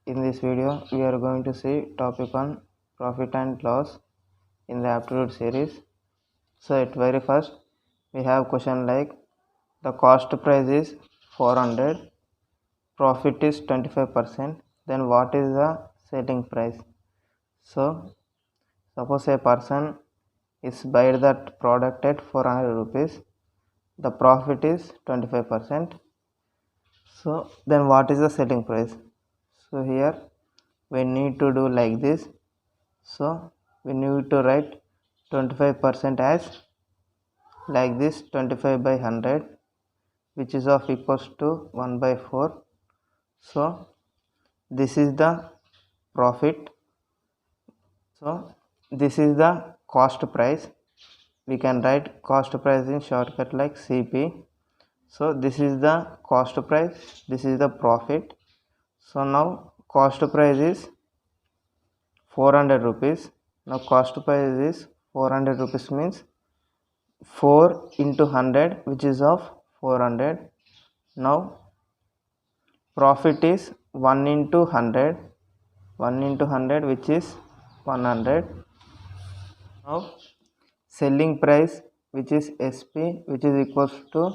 In this video, we are going to see topic on profit and loss in the aptitude series. So at very first, we have question like the cost price is 400, profit is 25%. Then what is the selling price? So suppose a person is buy that product at 400 rupees. The profit is 25%. So then what is the selling price? So here we need to do like this. So we need to write 25% as like this, 25 by 100, which is of equals to 1 by 4. So this is the profit. So this is the cost price. We can write cost price in shortcut like CP. So this is the cost price, this is the profit. So now cost price is 400 rupees. Now cost price is 400 rupees means 4 into 100, which is of 400. Now profit is 1 into 100, 1 into 100, which is 100. Now selling price, which is SP, which is equals to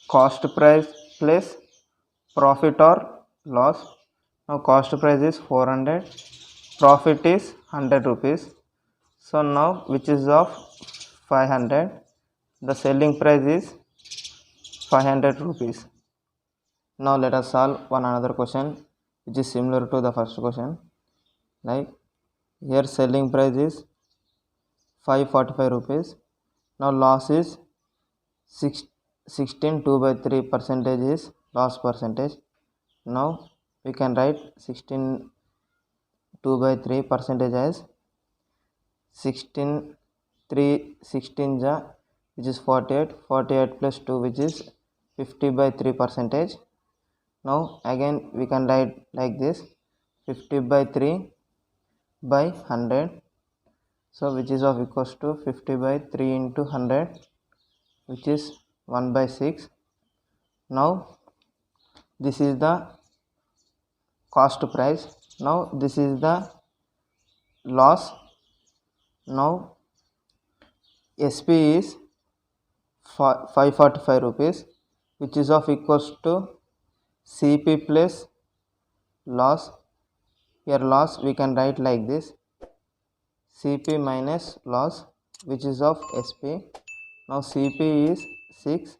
cost price plus profit or loss. Now cost price is 400, profit is 100 rupees. So now which is of 500, the selling price is 500 rupees. Now let us solve one another question which is similar to the first question. Like here selling price is 545 rupees. Now loss is 16 2 by 3 percentage is loss percentage. Now we can write 16 2 by 3 percentage as 16 3 16 ja, which is 48, 48 plus 2, which is 50 by 3 percentage. Now again we can write like this, 50 by 3 by 100. So which is of equals to 50 by 3 into 100, which is 1 by 6. Now this is the cost price. Now this is the loss. Now SP is 545 rupees, which is of equals to CP plus loss. Here loss we can write like this, CP minus loss, which is of SP. Now CP is 6.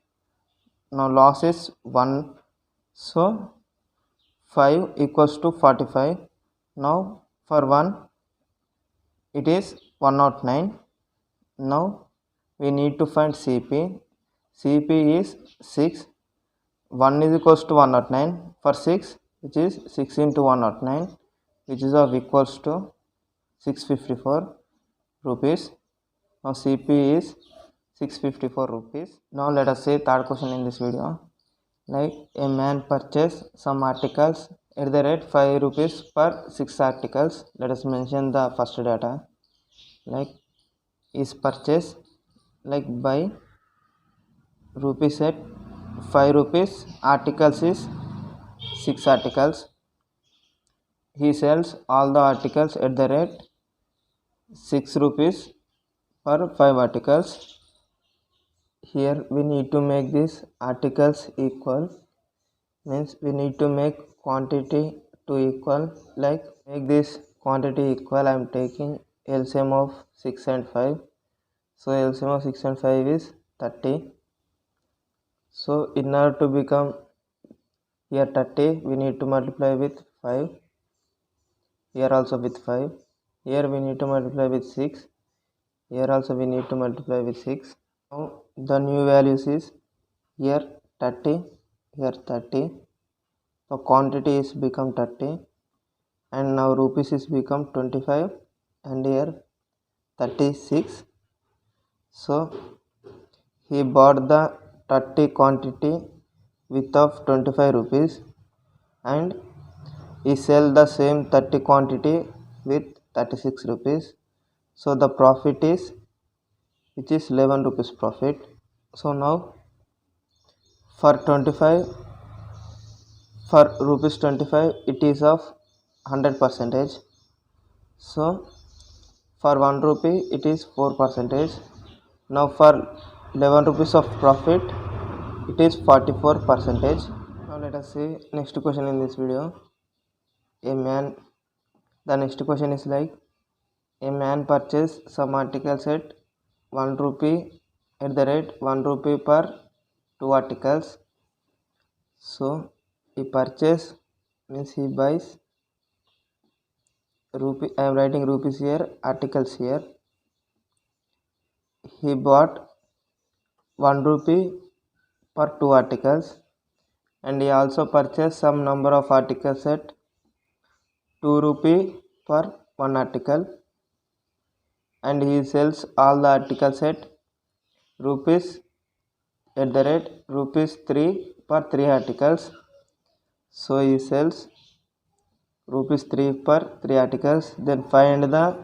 Now loss is 1. So 5 equals to 45. Now for 1 it is 109. Now we need to find CP. CP is 6. 1 is equals to 109. For 6, which is 6 into 109, which is of equals to 654 rupees. Now CP is 654 rupees. Now let us see third question in this video. Like a man purchased some articles at the rate 5 rupees per 6 articles. Let us mention the first data. Like is purchased like by rupees at 5 rupees, articles is 6 articles. He sells all the articles at the rate 6 rupees per 5 articles. Here we need to make these articles equal, means we need to make quantity to equal. Like make this quantity equal, I am taking LCM of 6 and 5. So LCM of 6 and 5 is 30. So in order to become here 30, we need to multiply with 5. Here also with 5. Here we need to multiply with 6. Here also we need to multiply with 6. Now the new values is here 30, here 30. So quantity is become 30, and now rupees is become 25, and here 36. So he bought the 30 quantity with of 25 rupees, and he sell the same 30 quantity with 36 rupees. So the profit is, which is 11 rupees profit. So now for 25, for rupees 25, it is of 100%. So for 1 rupee it is 4%. Now for 11 rupees of profit it is 44%. Now let us see next question in this video. The next question is like, a man purchased some articles at 1 rupee at the rate 1 rupee per 2 articles. So he purchase means he buys rupee. I am writing rupees here, articles here. He bought 1 rupee per 2 articles, and he also purchased some number of articles at 2 rupee per 1 article, and he sells all the articles at rupees at the rate rupees 3 per 3 articles. So he sells rupees 3 per 3 articles. Then find the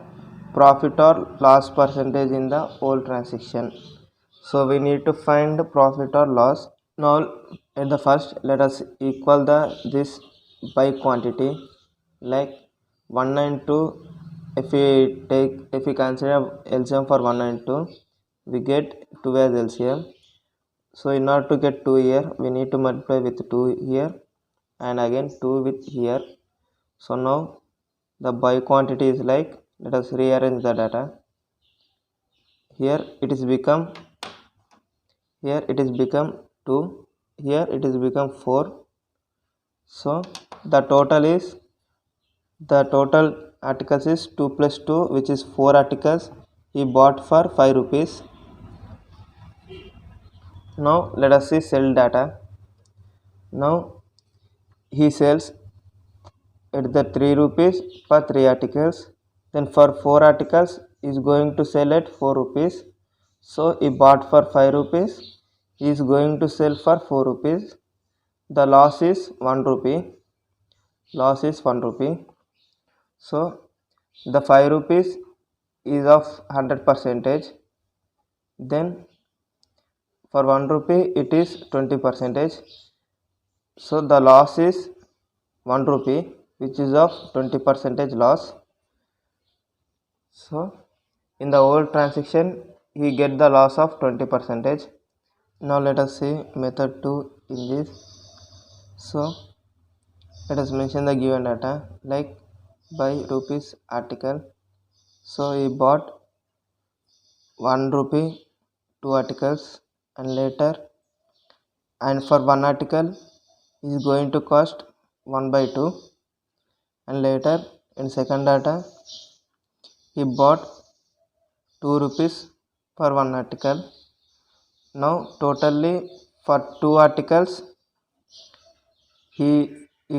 profit or loss percentage in the whole transaction. So we need to find the profit or loss. Now at the first, let us equal this by quantity, like 192. If we consider LCM for 192, we get 2 as LCM. So in order to get 2 here, we need to multiply with 2 here and again 2 with here. So now the by quantity is like, let us rearrange the data. Here it is become 2, here it is become 4. So the total articles is 2 plus 2, which is 4 articles he bought for 5 rupees. Now let us see sell data. Now he sells at the 3 rupees per 3 articles. Then for 4 articles he is going to sell at 4 rupees. So he bought for 5 rupees, he is going to sell for 4 rupees. The loss is 1 rupee. So the 5 rupees is of 100%. Then for 1 rupee it is 20%. So the loss is 1 rupee, which is of 20% loss. So in the whole transaction he get the loss of 20%. Now let us see method 2 in this. So let us mention the given data, like by rupees article. So he bought 1 rupee 2 articles, and later, and for 1 article is going to cost 1/2, and later in second data he bought 2 rupees per 1 article. Now totally for 2 articles he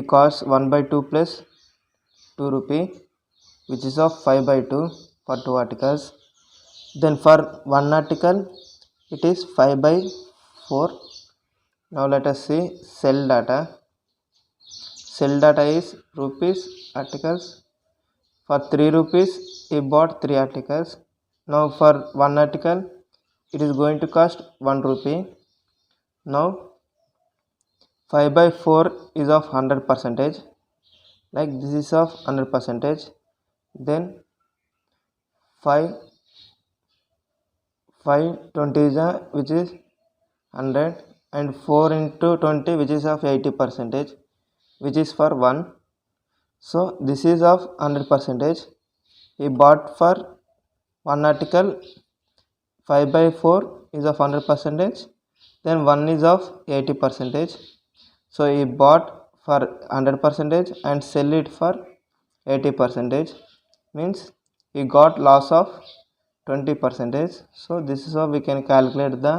costs 1/2 plus 2 rupee, which is of 5/2 for 2 articles. Then for 1 article it is 5/4. Now let us see sell data. Sell data is rupees articles. For 3 rupees he bought 3 articles. Now for 1 article it is going to cost 1 rupee. Now 5/4 is of 100%, like this is of 100%. Then 5/20 is which is 100, and 4 into 20, which is of 80%, which is for 1. So this is of 100%. He bought for 1 article 5/4 is of 100%, then 1 is of 80%. So he bought for 100% and sell it for 80%, means he got loss of 20%. So this is how we can calculate the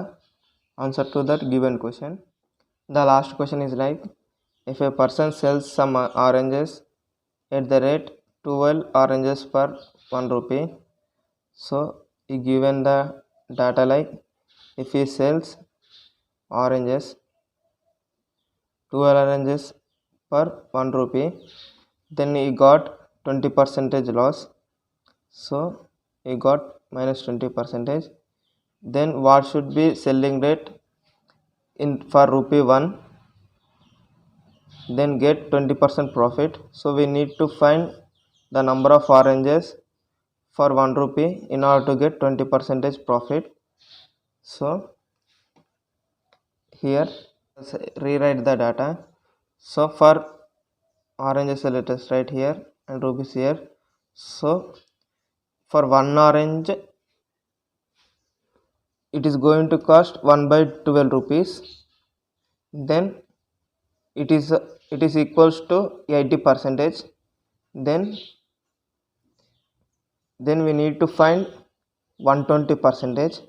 answer to that given question. The last question is like, if a person sells some oranges at the rate 12 oranges per 1 rupee. So he given the data like, if he sells 12 oranges per 1 rupee, then he got 20% loss. So he got minus 20%. Then what should be selling rate in for rupee 1? then get 20% profit. So we need to find the number of oranges for 1 rupee in order to get 20% profit. So here let's rewrite the data. So for oranges, let us write here and rupees here. So for 1 orange it is going to cost 1 by 12 rupees. Then it is equals to 80%. Then we need to find 120%.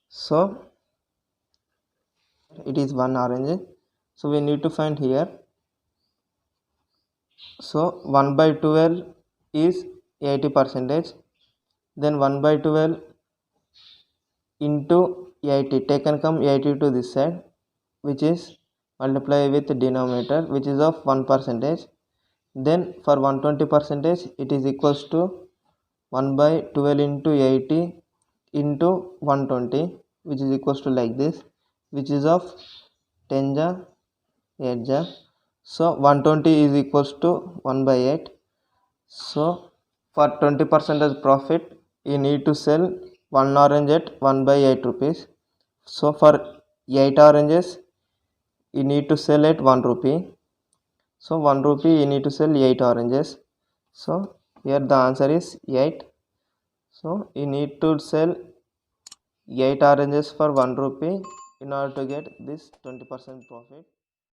So it is 1 orange, so we need to find here. So 1 by 12 is 80%. Then 1 by 12 into 80, taken come 80 to this side, which is multiply with denominator, which is of 1%. Then for 120% it is equals to 1 by 12 into 80 into 120, which is equals to like this, which is of 10 ja 8 ja. So 120 is equals to 1 by 8. So for 20% profit you need to sell 1 orange at 1 by 8 rupees. So for 8 oranges you need to sell at 1 rupee. So 1 rupee you need to sell 8 oranges. So here the answer is 8. So you need to sell 8 oranges for 1 rupee in order to get this 20% profit.